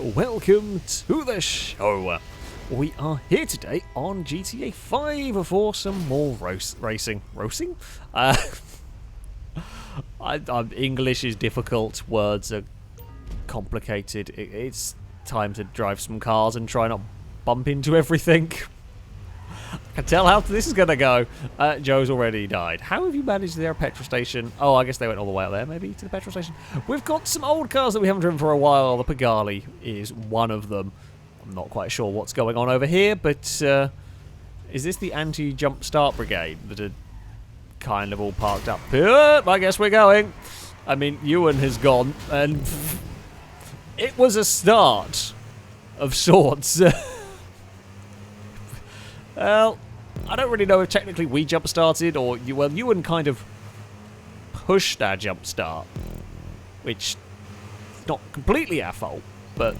welcome to the show. We are here today on GTA 5 for some more racing. Racing? English is difficult, words are complicated. It's time to drive some cars and try not bump into everything. I can tell how this is going to go. Joe's already died. How have you managed their petrol station? Oh, I guess they went all the way up there, maybe, to the petrol station. We've got some old cars that we haven't driven for a while. The Pagani is one of them. I'm not quite sure what's going on over here, but is this the anti-jump start brigade that are kind of all parked up? Yep, I guess we're going. I mean, Ewan has gone, and it was a start of sorts. Well, I don't really know if technically we jump-started or Ewan kind of pushed our jump-start, which is not completely our fault, but,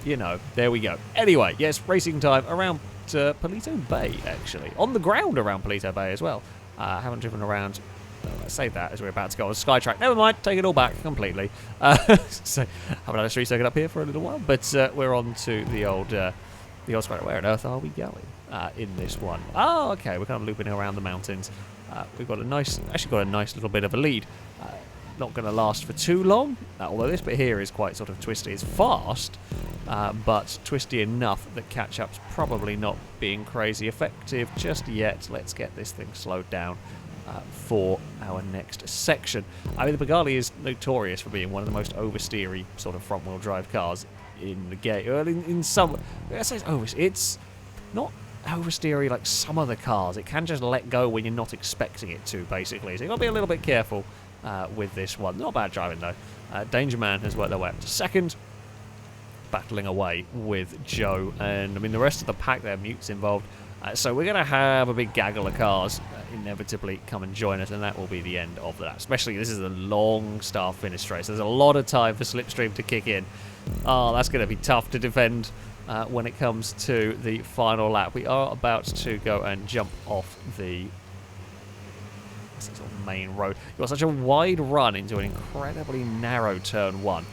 you know, there we go. Anyway, yes, racing time around Palito Bay, actually. On the ground around Palito Bay as well. I haven't driven around, let's say that as we're about to go on Skytrack. Never mind, take it all back completely. So, haven't had a street circuit up here for a little while, but we're on to the old Skytrack. Where on earth are we going? In this one. Oh, okay, we're kind of looping around the mountains. We've got a nice little bit of a lead. Not going to last for too long, although this bit here is quite sort of twisty. It's fast, but twisty enough that catch-up's probably not being crazy effective just yet. Let's get this thing slowed down for our next section. I mean, the Pagani is notorious for being one of the most oversteery sort of front-wheel drive cars in the game. Well, in some, I say it's not oversteery like some other cars. It can just let go when you're not expecting it to, basically. So you've got to be a little bit careful with this one. Not bad driving, though. Dangerman has worked their way up to second, battling away with Joe. And, I mean, the rest of the pack there, Mute's involved. So we're going to have a big gaggle of cars inevitably come and join us, and that will be the end of that. Especially, this is a long start-finish race. There's a lot of time for Slipstream to kick in. Oh, that's going to be tough to defend when it comes to the final lap. We are about to go and jump off the sort of main road. You've got such a wide run into an incredibly narrow turn one.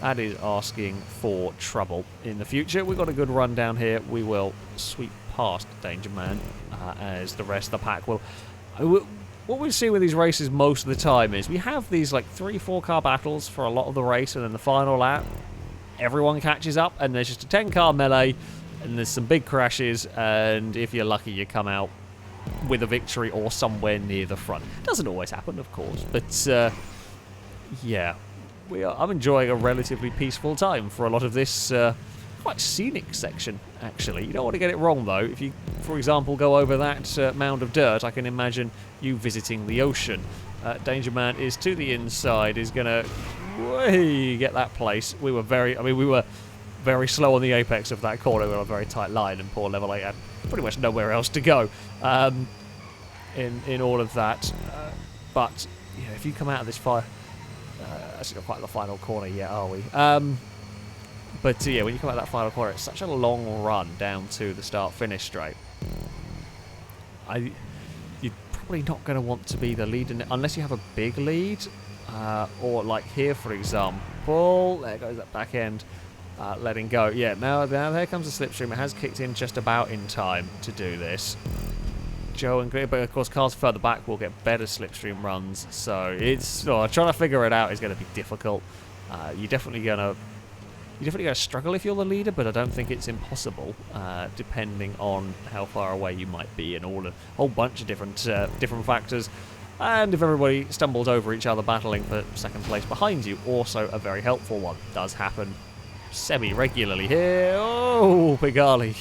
That is asking for trouble in the future. We've got a good run down here. We will sweep past Dangerman as the rest of the pack will. What we see with these races most of the time is we have these like 3-4 car battles for a lot of the race, and then the final lap everyone catches up and there's just a 10-car melee and there's some big crashes, and if you're lucky you come out with a victory or somewhere near the front. Doesn't always happen, of course, but yeah, I'm enjoying a relatively peaceful time for a lot of this quite scenic section, actually. You don't want to get it wrong, though. If you, for example, go over that mound of dirt, I can imagine you visiting the ocean. Dangerman is to the inside, is going to get that place. We were very slow on the apex of that corner. We were on a very tight line, and poor Level 8 had pretty much nowhere else to go in all of that. But yeah, if you come out of this fire, actually not quite the final corner yet, are we? But yeah, when you come out of that final corner, it's such a long run down to the start-finish straight. You're probably not going to want to be the lead in it unless you have a big lead, or like here, for example. There goes that back end, letting go. Yeah, now there comes the Slipstream. It has kicked in just about in time to do this. Joe and Greg, but of course cars further back will get better Slipstream runs, so it's trying to figure it out is going to be difficult. You're definitely going to struggle if you're the leader, but I don't think it's impossible, depending on how far away you might be and a whole bunch of different factors. And if everybody stumbles over each other battling for second place behind you, also a very helpful one. Does happen semi-regularly here. Oh, big golly.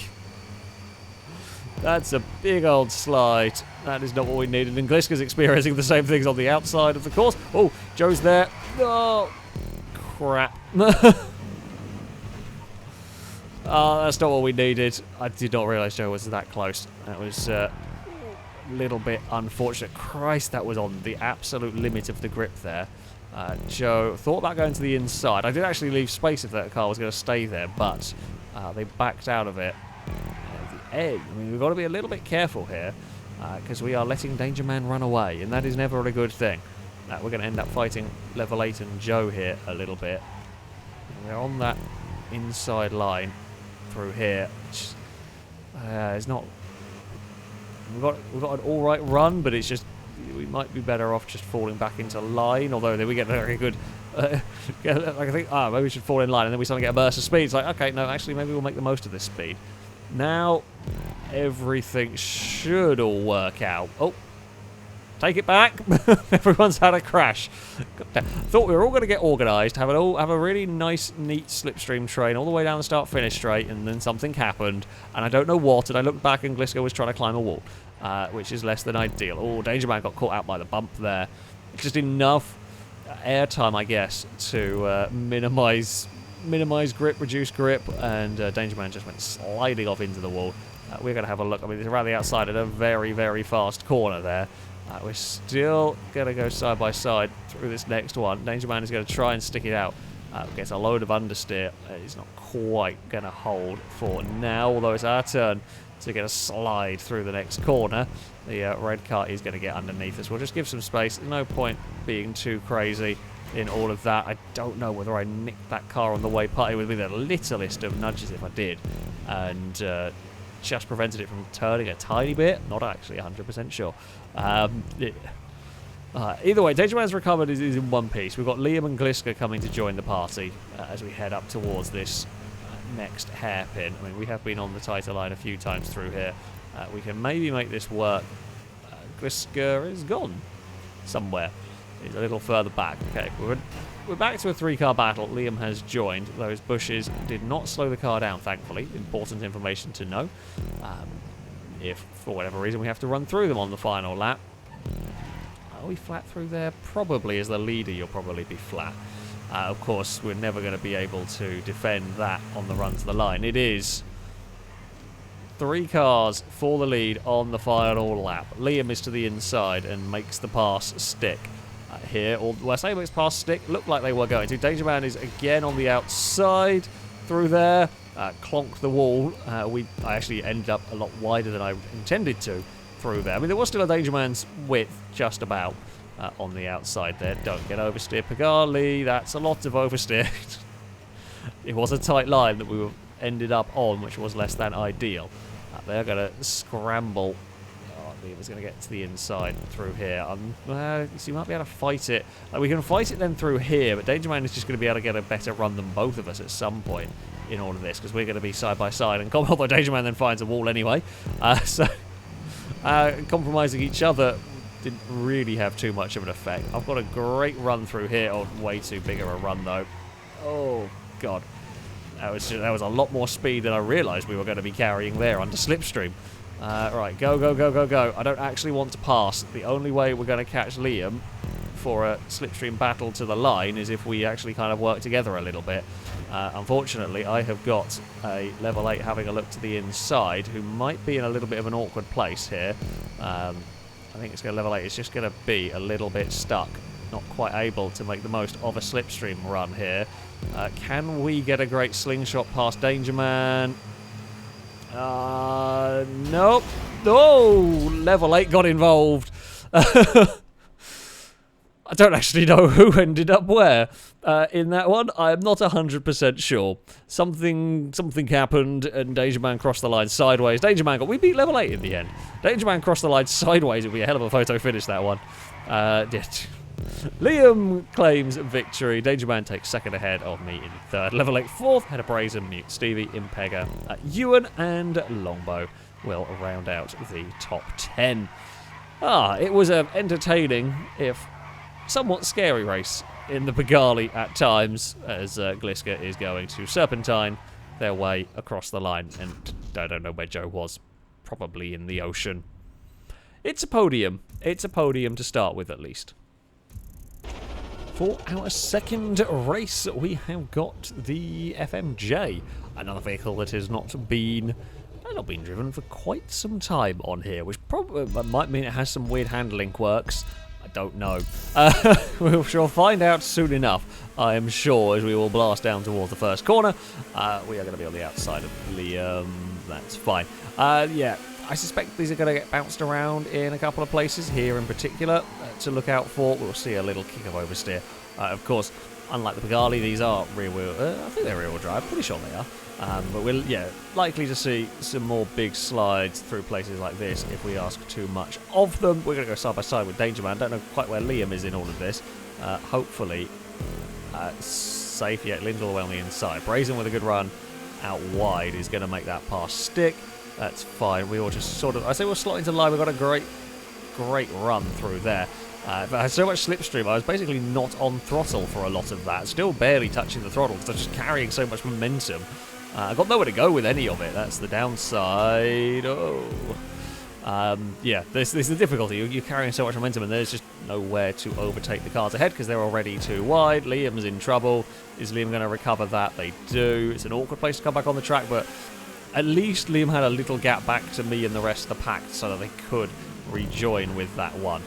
That's a big old slide. That is not what we needed. And Gliska's experiencing the same things on the outside of the course. Oh, Joe's there. Oh, crap. Oh, that's not what we needed. I did not realise Joe was that close. That was a little bit unfortunate. Christ, that was on the absolute limit of the grip there. Joe thought about going to the inside. I did actually leave space if that car was going to stay there, but they backed out of it. At the end, I mean, we've got to be a little bit careful here, because we are letting Dangerman run away, and that is never a good thing. We're going to end up fighting Level 8 and Joe here a little bit. We're on that inside line through here. It's not... We've got an alright run, but it's just... We might be better off just falling back into line, although then we get a very good... like I think, maybe we should fall in line, and then we suddenly get a burst of speed. It's like, okay, no, actually, maybe we'll make the most of this speed. Now, everything should all work out. Oh, take it back. Everyone's had a crash. Thought we were all going to get organised, have a really nice, neat slipstream train all the way down the start-finish straight, and then something happened, and I don't know what, and I looked back and Gliska was trying to climb a wall, which is less than ideal. Oh, Dangerman got caught out by the bump there. Just enough airtime, I guess, to minimise grip, reduce grip, and Dangerman just went sliding off into the wall. We're going to have a look. I mean, it's around the outside at a very, very fast corner there. We're still going to go side by side through this next one. Dangerman is going to try and stick it out. Gets a load of understeer. He's not quite going to hold for now, although it's our turn to get a slide through the next corner. The red car is going to get underneath us. We'll just give some space. No point being too crazy in all of that. I don't know whether I nicked that car on the way past. It would be the littlest of nudges if I did. And just prevented it from turning a tiny bit. Not actually 100% sure. Either way, Dangerman's recovered is in one piece. We've got Liam and Gliska coming to join the party as we head up towards this next hairpin. I mean, we have been on the tighter line a few times through here. We can maybe make this work. Gliska is gone somewhere. He's a little further back. Okay, we're back to a 3-car battle. Liam has joined. Those bushes did not slow the car down, thankfully. Important information to know. If, for whatever reason, we have to run through them on the final lap. Are we flat through there? Probably. As the leader, you'll probably be flat. Of course, we're never going to be able to defend that on the run to the line. It is 3 cars for the lead on the final lap. Liam is to the inside and makes the pass stick. Here, or well, I say makes pass stick, looked like they were going to. Dangerman is again on the outside through there, clonked the wall. I actually ended up a lot wider than I intended to through there. I mean, there was still a Dangerman's width just about on the outside there. Don't get oversteer, Pagani. That's a lot of oversteer. It was a tight line that we ended up on, which was less than ideal. They're going to scramble. Liam's going to get to the inside through here. So you might be able to fight it. We can fight it then through here, but Dangerman is just going to be able to get a better run than both of us at some point in all of this, because we're going to be side by side. And although Dangerman then finds a wall anyway, so compromising each other didn't really have too much of an effect. I've got a great run through here. Oh, way too big of a run though. Oh god, that was a lot more speed than I realised we were going to be carrying there under Slipstream. Right, go, go, go, go, go. I don't actually want to pass. The only way we're going to catch Liam for a Slipstream battle to the line is if we actually kind of work together a little bit. Unfortunately, I have got a level 8 having a look to the inside, who might be in a little bit of an awkward place here. I think it's going to level 8. It's just going to be a little bit stuck. Not quite able to make the most of a Slipstream run here. Can we get a great slingshot past Dangerman? Nope. Oh, level 8 got involved. I don't actually know who ended up where in that one. I'm not 100% sure. Something happened and Dangerman crossed the line sideways. We beat level 8 in the end. Dangerman crossed the line sideways. It would be a hell of a photo finish, that one. Liam claims victory. Dangerman takes second ahead of me in third. Level 8 fourth. Head of Brazen, Mute, Stevie, Impega, Ewan and Longbow will round out the top 10. It was an entertaining, if somewhat scary race in the Pagani at times, as Gliska is going to serpentine their way across the line, and I don't know where Joe was. Probably in the ocean. It's a podium. It's a podium to start with, at least. For our second race, we have got the FMJ, another vehicle that has not been driven for quite some time on here, which probably might mean it has some weird handling quirks. I don't know. We shall find out soon enough, I am sure, as we will blast down towards the first corner. We are going to be on the outside of Liam. That's fine. Yeah. I suspect these are going to get bounced around in a couple of places, here in particular, to look out for. We'll see a little kick of oversteer. Of course, unlike the Pagani, these are rear-wheel. I think they're rear-wheel drive. Pretty sure they are. But we're likely to see some more big slides through places like this if we ask too much of them. We're going to go side by side with Dangerman. Don't know quite where Liam is in all of this. Hopefully safe. Yeah, Liam's all the way on the inside. Brazen with a good run out wide is going to make that pass stick. That's fine. We all just sort of, I say we'll slot into line. We've got a great run through there. But I had so much slipstream, I was basically not on throttle for a lot of that. Still barely touching the throttle because I was just carrying so much momentum. I got nowhere to go with any of it. That's the downside. Yeah, this is the difficulty. You're carrying so much momentum and there's just nowhere to overtake the cars ahead because they're already too wide. Liam's in trouble. Is Liam going to recover that? They do. It's an awkward place to come back on the track, but at least Liam had a little gap back to me and the rest of the pack so that they could rejoin with that one.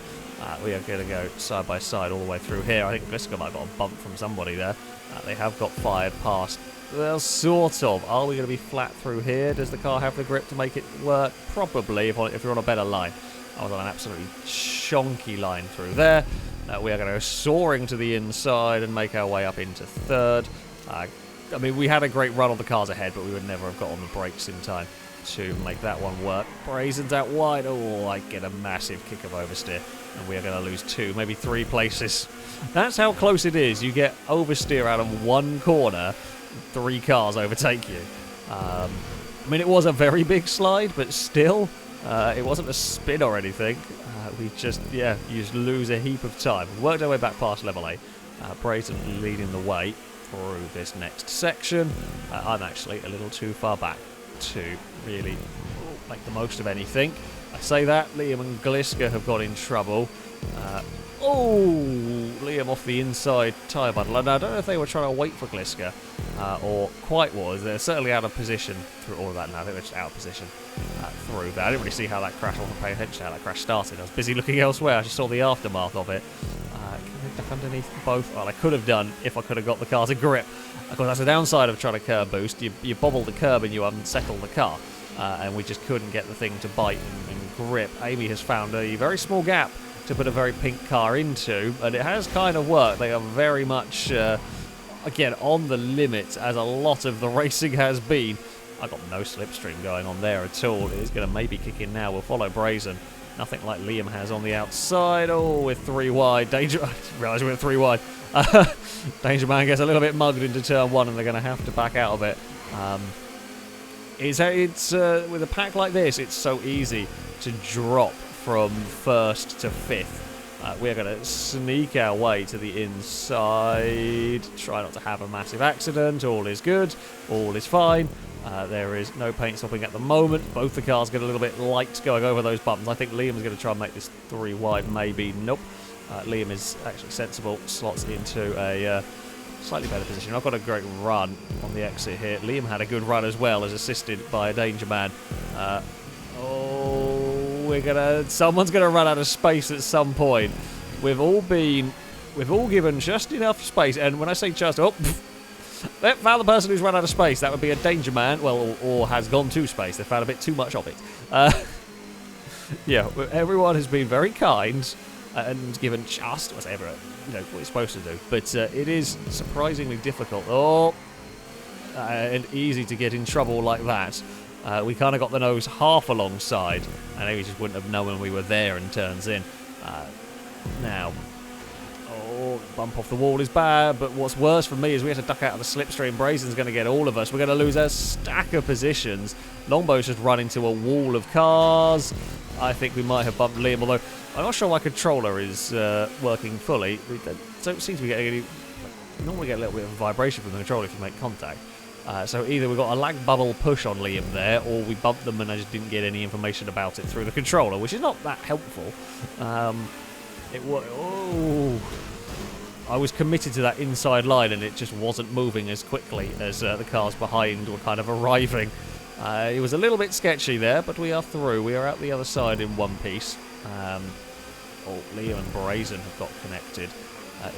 We are going to go side by side all the way through here. I think Gliska might have got a bump from somebody there. They have got fired past. Well, sort of. Are we going to be flat through here? Does the car have the grip to make it work? Probably, if you're on a better line. I was on an absolutely shonky line through there. We are going to go soaring to the inside and make our way up into third. I mean, we had a great run on the cars ahead, but we would never have got on the brakes in time to make that one work. Brazen's out wide. Oh, I get a massive kick of oversteer. And we are going to lose 2, maybe 3 places. That's how close it is. You get oversteer out of one corner, 3 cars overtake you. I mean, it was a very big slide, but still, it wasn't a spin or anything. We just, you just lose a heap of time. We worked our way back past level 8. Brazen leading the way through this next section. I'm actually a little too far back to really make the most of anything. I say that, Liam and Gliska have got in trouble. Liam off the inside tyre bundle. And I don't know if they were trying to wait for Gliska or quite was. They're certainly out of position through all of that now. I think they're just out of position through that. I didn't really see how that crash, I wasn't paying attention to how that crash started. I was busy looking elsewhere. I just saw the aftermath of it. Can I duck underneath both? Well, I could have done if I could have got the car to grip. Of course, that's the downside of trying to curb boost. You bobble the curb and you unsettle the car. And we just couldn't get the thing to bite and grip. Amy has found a very small gap to put a very pink car into, and it has kind of worked. They are very much, again, on the limit, as a lot of the racing has been. I've got no slipstream going on there at all. It is going to maybe kick in now. We'll follow Brazen. Nothing like Liam has on the outside. Oh, we're 3 wide. I didn't realise we were 3 wide. Dangerman gets a little bit mugged into turn 1, and they're going to have to back out of it. It's with a pack like this, it's so easy to drop from 1st to 5th. We're going to sneak our way to the inside, try not to have a massive accident. All is good, all is fine. There is no paint stopping at the moment. Both the cars get a little bit light going over those bumps. I think Liam's going to try and make this 3 wide, maybe. Nope. Liam is actually sensible, slots into a slightly better position. I've got a great run on the exit here. Liam had a good run as well, as assisted by a Dangerman. Someone's gonna run out of space at some point. We've all given just enough space, and when I say just, they found the person who's run out of space. That would be a Dangerman, well, or has gone to space. They found a bit too much of it. Yeah, everyone has been very kind and given just whatever what you're supposed to do, but it is surprisingly difficult and easy to get in trouble like that. We kind of got the nose half alongside, and maybe just wouldn't have known when we were there and turns in. Now, bump off the wall is bad, but what's worse for me is we have to duck out of the slipstream. Brazen's going to get all of us. We're going to lose a stack of positions. Longbow's just run into a wall of cars. I think we might have bumped Liam, although I'm not sure my controller is working fully. We don't seem to be getting any... normally get a little bit of vibration from the controller if you make contact. So either we got a lag bubble push on Liam there, or we bumped them and I just didn't get any information about it through the controller, which is not that helpful. I was committed to that inside line and it just wasn't moving as quickly as the cars behind were kind of arriving. It was a little bit sketchy there, but we are through. We are out the other side in one piece. Liam and Brazen have got connected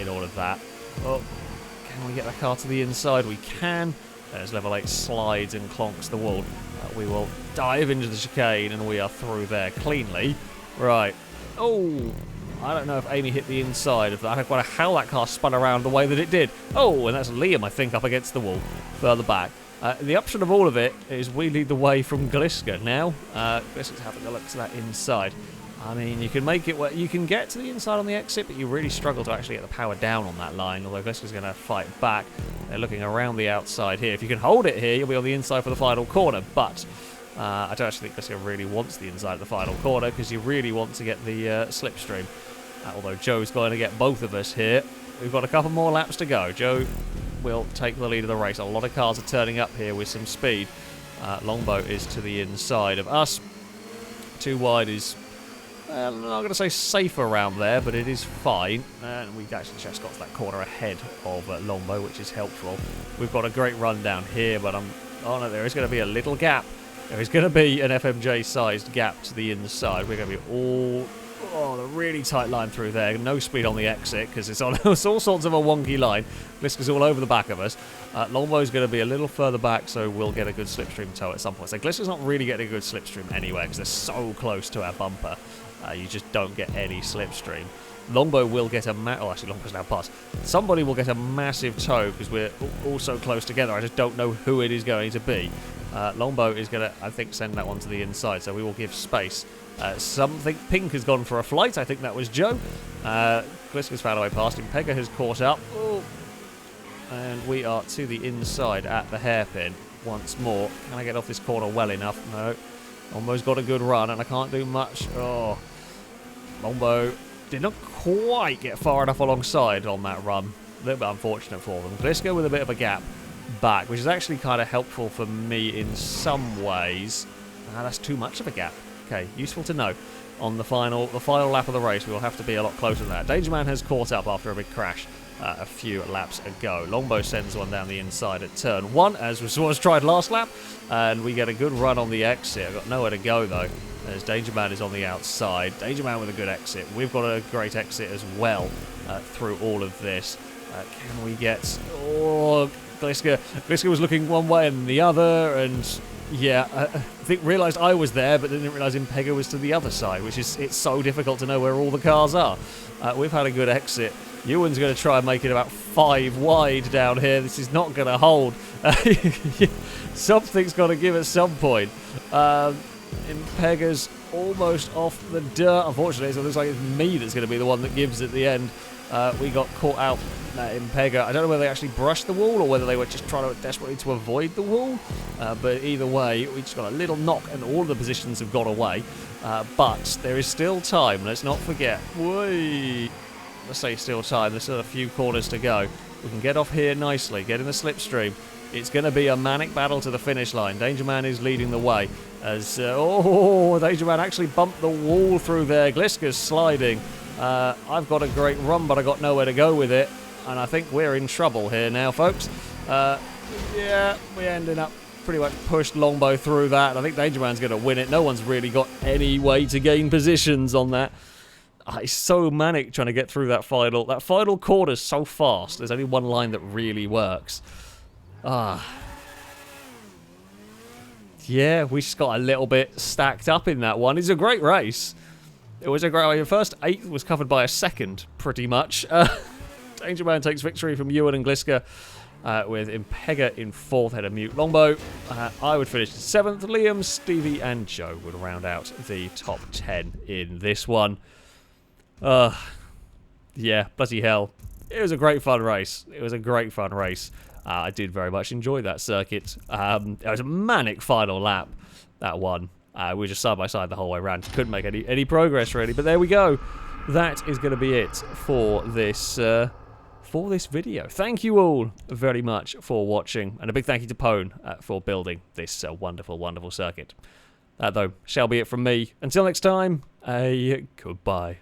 in all of that. Can we get the car to the inside? We can. As level 8 slides and clonks the wall, we will dive into the chicane and we are through there cleanly. Right. I don't know if Amy hit the inside of that. I don't know how that car spun around the way that it did. Oh, and that's Liam, I think, up against the wall further back. The option of all of it is we lead the way from Gliska now. Gliska's having a look to that inside. I mean, you can make it where you can get to the inside on the exit, but you really struggle to actually get the power down on that line, although Gliska's going to fight back. They're looking around the outside here. If you can hold it here, you'll be on the inside for the final corner, but I don't actually think Gliska really wants the inside of the final corner, because you really want to get the slipstream. Although Joe's going to get both of us here. We've got a couple more laps to go. Joe will take the lead of the race. A lot of cars are turning up here with some speed. Longbow is to the inside of us. Too wide is, I'm not going to say safe around there, but it is fine. And we've actually just got to that corner ahead of Longbow, which is helpful. We've got a great run down here, but oh no, there is going to be a little gap. There is going to be an FMJ-sized gap to the inside. We're going to be the really tight line through there. No speed on the exit because it's on it's all sorts of a wonky line. Gliska's all over the back of us. Longbow's going to be a little further back, so we'll get a good slipstream tow at some point. So Gliska's not really getting a good slipstream anyway because they're so close to our bumper. You just don't get any slipstream. Longbow will get actually Longbow's now past. Somebody will get a massive tow because we're all so close together. I just don't know who it is going to be. Longbow is going to, I think, send that one to the inside, so we will give space. Something pink has gone for a flight. I think that was Joe. Gliska's found a way past him. Pega has caught up. Ooh. And we are to the inside at the hairpin once more. Can I get off this corner well enough? No. Longbow's got a good run, and I can't do much. Oh. Longbow did not quite get far enough alongside on that run. A little bit unfortunate for them. Gliska with a bit of a gap back, which is actually kind of helpful for me in some ways. That's too much of a gap. Okay, useful to know. On the final lap of the race, we will have to be a lot closer than that. Dangerman has caught up after a big crash a few laps ago. Longbow sends one down the inside at turn 1, as was tried last lap, and we get a good run on the exit. I've got nowhere to go, though, as Dangerman is on the outside. Dangerman with a good exit. We've got a great exit as well through all of this. Can we get... Oh, Gliska was looking one way and the other, and... Yeah, I think realised I was there, but didn't realise Impega was to the other side, which is, it's so difficult to know where all the cars are. We've had a good exit. Ewan's going to try and make it about 5 wide down here. This is not going to hold. Something's got to give at some point. Impega's almost off the dirt. Unfortunately, so it looks like it's me that's going to be the one that gives at the end. We got caught out Impega. I don't know whether they actually brushed the wall or whether they were just trying to desperately to avoid the wall. But either way, we just got a little knock and all the positions have gone away. But there is still time. Let's not forget. Whee! Let's say still time. There's still a few corners to go. We can get off here nicely, get in the slipstream. It's going to be a manic battle to the finish line. Dangerman is leading the way. As Dangerman actually bumped the wall through there. Gliska's sliding. I've got a great run, but I got nowhere to go with it. And I think we're in trouble here now, folks. Yeah, we're ending up pretty much pushed Longbow through that. I think Dangerman's going to win it. No one's really got any way to gain positions on that. It's so manic trying to get through that final. That final corner's so fast. There's only one line that really works. Yeah, we just got a little bit stacked up in that one. It's a great race. It was a great... The first 8th was covered by a second, pretty much. Dangerman takes victory from Ewan and Gliska, with Impega in 4th, head of Mute Longbow. I would finish in 7th. Liam, Stevie, and Joe would round out the top 10 in this one. Yeah, bloody hell. It was a great fun race. It was a great fun race. I did very much enjoy that circuit. It was a manic final lap, that one. We were just side by side the whole way around. Couldn't make any progress, really. But there we go. That is going to be it for this video. Thank you all very much for watching. And a big thank you to Pone for building this wonderful, wonderful circuit. That, though, shall be it from me. Until next time, goodbye.